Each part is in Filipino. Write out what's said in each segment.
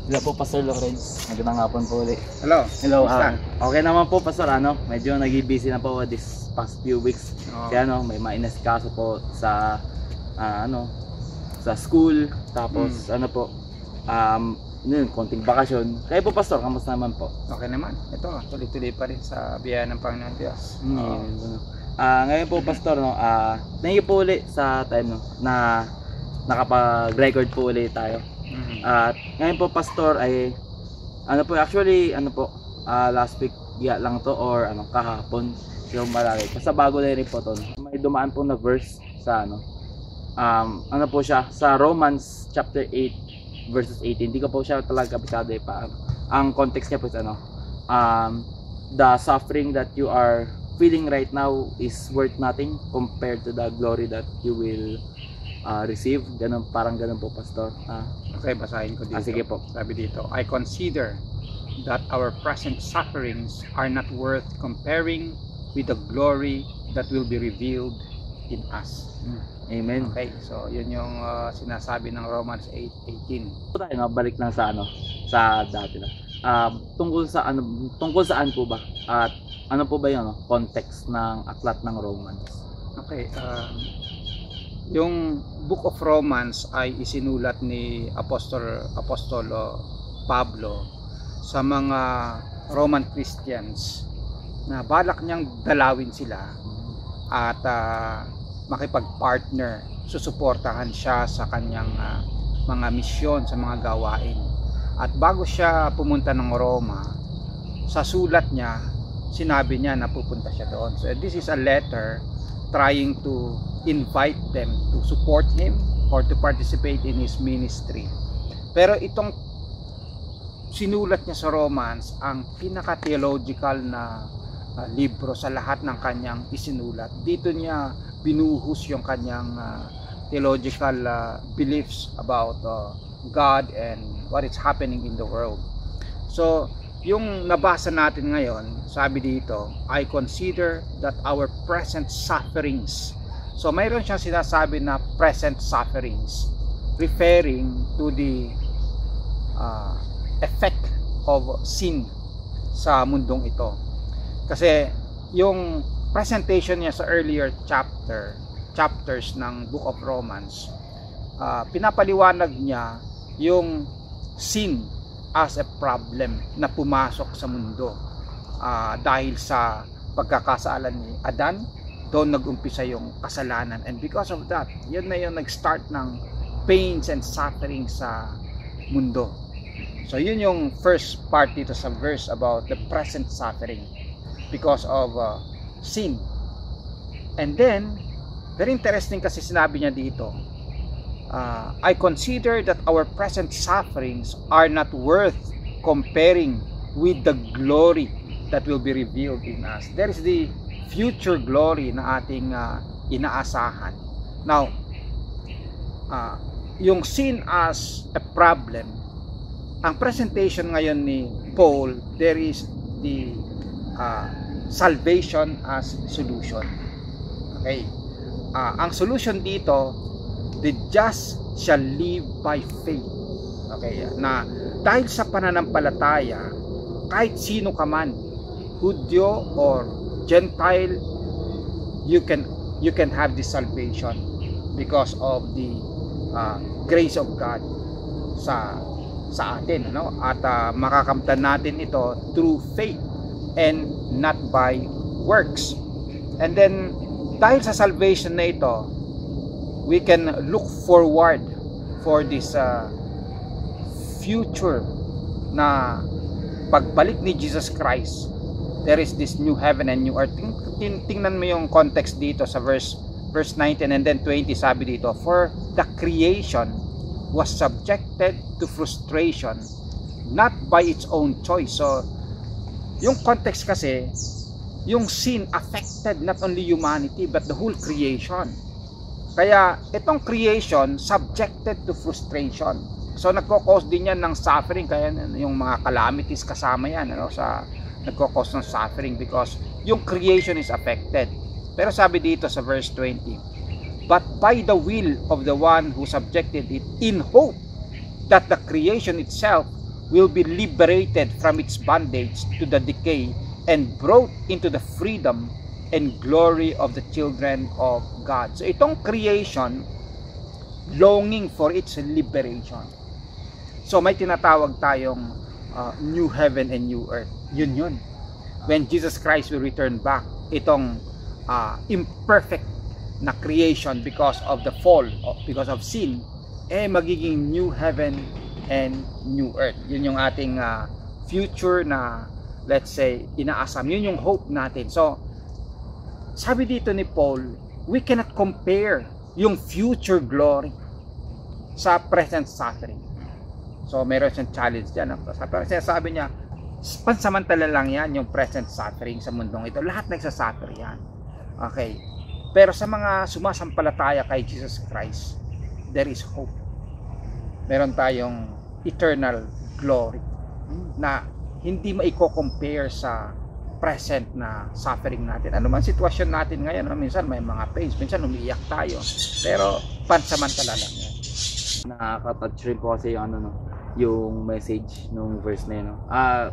Hello po, Pastor Lawrence. Magandang hapon po ulit. Hello. Hello, Kumusta? okay naman po, Pastor. Medyo nag-busy na po this past few weeks. Oo. Kaya may mainasikaso po sa sa school. Tapos yun, konting bakasyon. Kayo po, Pastor, kamusta naman po? Okay naman. Ito, tuloy-tuloy pa rin sa biyaya ng Panginoon Diyos. Ngayon po, Pastor, thank you po ulit sa time na nakapag-record po ulit tayo. At ngayon po, Pastor, ay last week lang to or kahapon yung malaki. Basta bago na rin po to. May dumaan po na verse sa po siya sa Romans chapter 8 verses 18. Hindi ko po siya talaga kabisado pa. Ang context niya po is the suffering that you are feeling right now is worth nothing compared to the glory that you will receive. Parang ganun po, Pastor. Okay, basahin ko dito. Sige po. Sabi dito, I consider that our present sufferings are not worth comparing with the glory that will be revealed in us. Amen. Okay, so yun yung sinasabi ng Romans 8:18. Tayo balik lang sa sa dati na. Tungkol saan po ba? At ano po ba 'yung context ng aklat ng Romans? Okay, yung Book of Romans ay isinulat ni Apostol Pablo sa mga Roman Christians na balak niyang dalawin sila at makipag-partner, susuportahan siya sa kanyang mga misyon, sa mga gawain. At bago siya pumunta ng Roma, sa sulat niya, sinabi niya na pupunta siya doon. So this is a letter trying to invite them to support him or to participate in his ministry. Pero itong sinulat niya sa Romans, ang pinaka-theological na libro sa lahat ng kanyang isinulat. Dito niya binuhos yung kanyang theological beliefs about God and what is happening in the world. So, yung nabasa natin ngayon, sabi dito, I consider that our present sufferings. So, mayroon siyang sinasabi na present sufferings, referring to the effect of sin sa mundong ito. Kasi yung presentation niya sa earlier chapters ng Book of Romans, pinapaliwanag niya yung sin as a problem na pumasok sa mundo dahil sa pagkakasalan ni Adan. Doon nag-umpisa yung kasalanan, and because of that, yun na yung nag-start ng pains and suffering sa mundo. So yun yung first part dito sa verse about the present suffering because of sin. And then very interesting kasi sinabi niya dito, I consider that our present sufferings are not worth comparing with the glory that will be revealed in us. There is the future glory na ating inaasahan. Now, yung sin as a problem, ang presentation ngayon ni Paul, there is the salvation as solution. Okay. Ang solution dito, the just shall live by faith. Okay, na dahil sa pananampalataya, kahit sino ka man, Hudyo or Gentile, you can have this salvation because of the grace of God sa atin, at makakamtan natin ito through faith and not by works. And then dahil sa salvation na ito, we can look forward for this future na pagbalik ni Jesus Christ. There is this new heaven and new earth. Tingnan mo yung context dito sa verse 19 and then 20, sabi dito, for the creation was subjected to frustration not by its own choice. So yung context kasi, yung sin affected not only humanity but the whole creation. Kaya itong creation subjected to frustration. So nagko-cause din yan ng suffering, kaya yung mga calamities kasama yan, sa nagko-cause ng suffering because yung creation is affected. Pero sabi dito sa verse 20, but by the will of the one who subjected it, in hope that the creation itself will be liberated from its bondage to the decay and brought into the freedom and glory of the children of God. So itong creation, longing for its liberation. So may tinatawag tayong new heaven and new earth. Yun. When Jesus Christ will return back, itong imperfect na creation because of the fall, because of sin, magiging new heaven and new earth. Yun yung ating future na, let's say, inaasam. Yun yung hope natin. So, sabi dito ni Paul, we cannot compare yung future glory sa present suffering. So, meron siyang challenge dyan. Pero sinasabi niya, pansamantala lang yan yung present suffering sa mundong ito. Lahat nagsasuffer yan. Okay. Pero sa mga sumasampalataya kay Jesus Christ, there is hope. Meron tayong eternal glory na hindi maiko-compare sa present na suffering natin. Ano man sitwasyon natin ngayon, minsan may mga pains, minsan umiiyak tayo. Pero pansamantala lang yan. Nakaka-touch rin po kasi yung yung message nung verse na yun.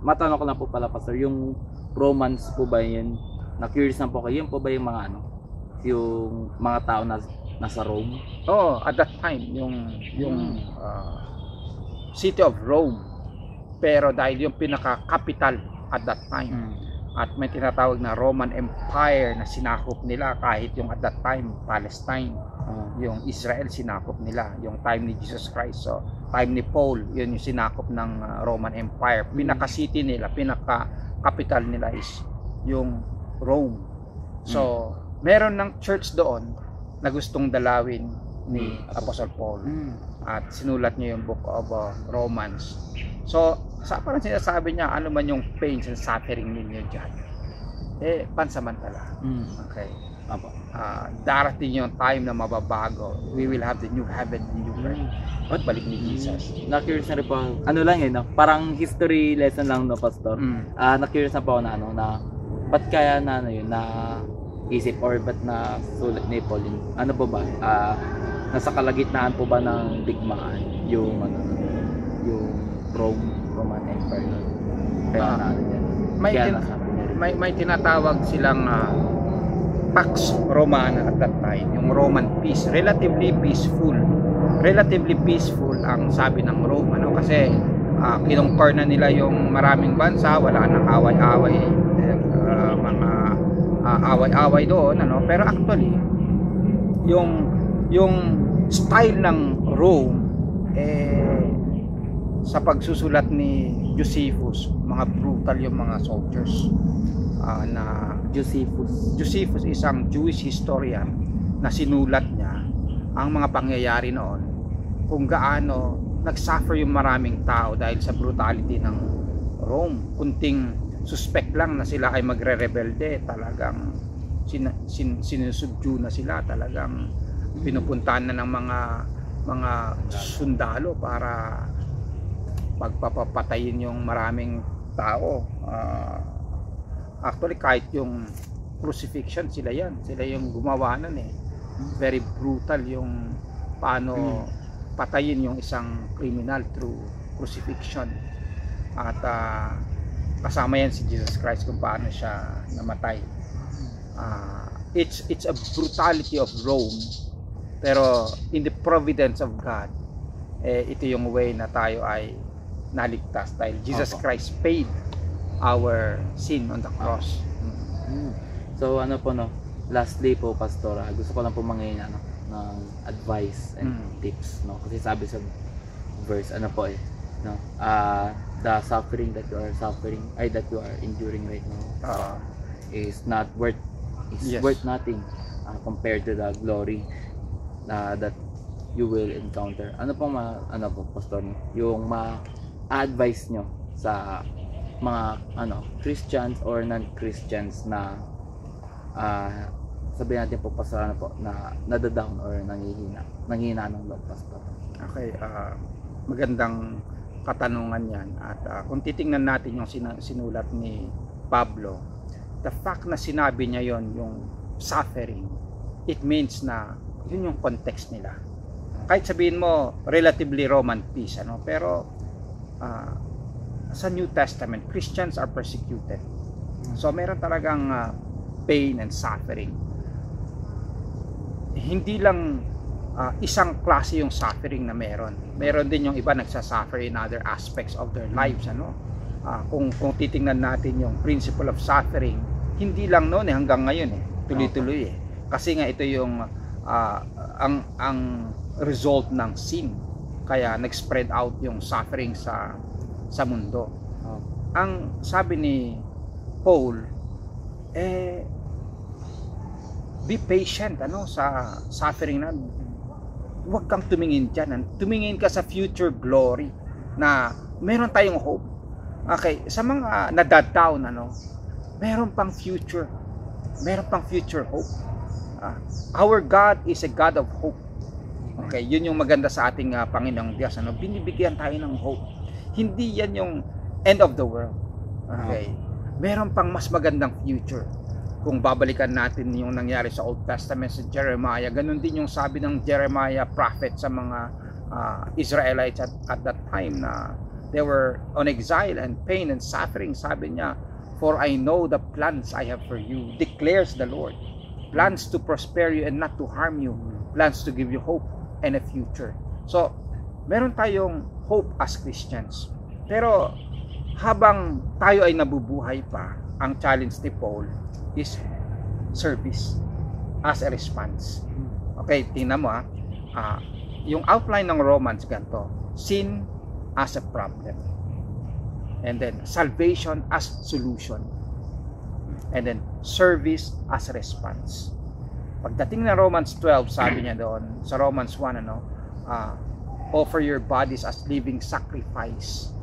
Matanong ko lang po pala, Pastor, yung Romans po ba yun? Na-curious na po kayo, yun po ba yung mga yung mga tao na nasa Rome? Oo, at that time, yung city of Rome. Pero dahil yung pinaka-capital at that time. At may tinatawag na Roman Empire na sinakop nila kahit yung at that time, Palestine. Yung Israel sinakop nila, yung time ni Jesus Christ. So, time ni Paul, yun yung sinakop ng Roman Empire. Pinaka-city nila, pinaka-capital nila is yung Rome. So, meron ng church doon na gustong dalawin ni Apostle Paul. At sinulat niya yung book of Romans. So, parang sinasabi niya, ano man yung pains and suffering ninyo dyan, pansamantala. Okay. Darating yung time na mababago. We will have the new heaven and new earth. At balik ni Jesus. Na-curious na rin po, lang yun, parang history lesson lang, Pastor. Na-curious na po ako na ba't kaya na isip or ba't na sulat ni Paul yun? Ano po ba? Nasa kalagitnaan po ba ng digmaan yung Roman Empire? Kaya may tinatawag silang Pax Romana at that time, yung Roman peace, relatively peaceful ang sabi ng Rome, kasi kinongkor na nila yung maraming bansa, wala nang away-away, mga away-away doon, pero actually yung style ng Rome sa pagsusulat ni Josephus, mga brutal yung mga soldiers. Na Josephus isang Jewish historian na sinulat niya ang mga pangyayari noon, kung gaano nagsuffer yung maraming tao dahil sa brutality ng Rome. Kunting suspect lang na sila ay magre-rebelde, talagang sinusubdue na sila, talagang pinupuntahan na ng mga sundalo para pagpapatayin yung maraming tao. Actually, kahit yung crucifixion, sila yung gumawa nun very brutal yung paano patayin yung isang criminal through crucifixion. At kasama yan si Jesus Christ kung paano siya namatay. It's a brutality of Rome, pero in the providence of God, ito yung way na tayo ay naligtas dahil Jesus Christ paid our sin on the cross. So lastly po, Pastor, gusto ko lang po mangingin ng advice and tips, kasi sabi sa verse the suffering that you are enduring right now is worth nothing compared to the glory that you will encounter. Ano po Pastor, yung ma-advise nyo sa mga Christians or non-Christians na sabihin natin po, Pastor, na nadadown or nanghihina ng loob, Pastor? Okay, magandang katanungan yan. At kung titingnan natin yung sinulat ni Pablo, the fact na sinabi niya yon, yung suffering, it means na yun yung context nila. Kahit sabihin mo relatively Roman peace, pero sa New Testament, Christians are persecuted. So meron talagang pain and suffering. Hindi lang isang klase yung suffering na meron. Meron din yung iba nagsasuffer in other aspects of their lives, ano? Kung titingnan natin yung principle of suffering, hindi lang noon hanggang ngayon tuloy-tuloy Kasi nga ito yung ang result ng sin. Kaya nag-spread out yung suffering sa mundo. Ang sabi ni Paul, be patient sa suffering na. Huwag kang tumingin dyan. Tumingin ka sa future glory na meron tayong hope. Okay, sa mga nadad-down, meron pang future. Meron pang future hope. Our God is a God of hope. Okay, yun yung maganda sa ating Panginoong Diyos. Binibigyan tayo ng hope. Hindi yan yung end of the world. Okay, meron pang mas magandang future. Kung babalikan natin yung nangyari sa Old Testament sa Jeremiah, ganun din yung sabi ng Jeremiah prophet sa mga Israelites at that time na they were on exile and pain and suffering. Sabi niya, for I know the plans I have for you, declares the Lord. Plans to prosper you and not to harm you. Plans to give you hope and a future. So, meron tayong hope as Christians. Pero, habang tayo ay nabubuhay pa, ang challenge ni Paul is service as a response. Okay, tingnan mo yung outline ng Romans ganito. Sin as a problem. And then salvation as solution. And then service as response. Pagdating ng Romans 12, sabi niya doon, sa Romans 1, offer your bodies as living sacrifice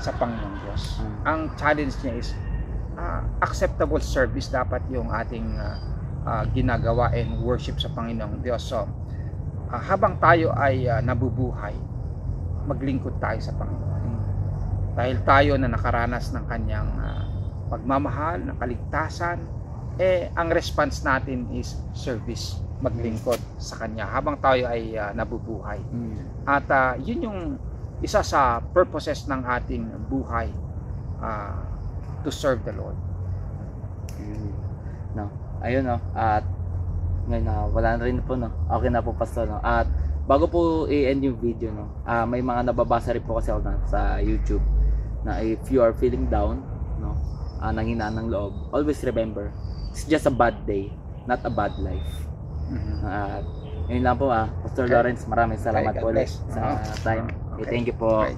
sa Panginoong Diyos. Ang challenge niya is acceptable service dapat yung ating ginagawa and worship sa Panginoong Diyos. So, habang tayo ay nabubuhay, maglingkod tayo sa Panginoon. Dahil tayo na nakaranas ng kanyang pagmamahal, ng kaligtasan, ang response natin is service, maglingkod sa kanya habang tayo ay nabubuhay. At yun yung isa sa purposes ng ating buhay, to serve the Lord. Ayun at ngayon wala na rin po okay na po pastor at bago po i-end yung video may mga nababasa rin po kasi ako sa YouTube na if you are feeling down nanghinaan ng loob, always remember it's just a bad day, not a bad life. At yun lang po Pastor Lawrence, maraming salamat po ulit sa time. Thank you po.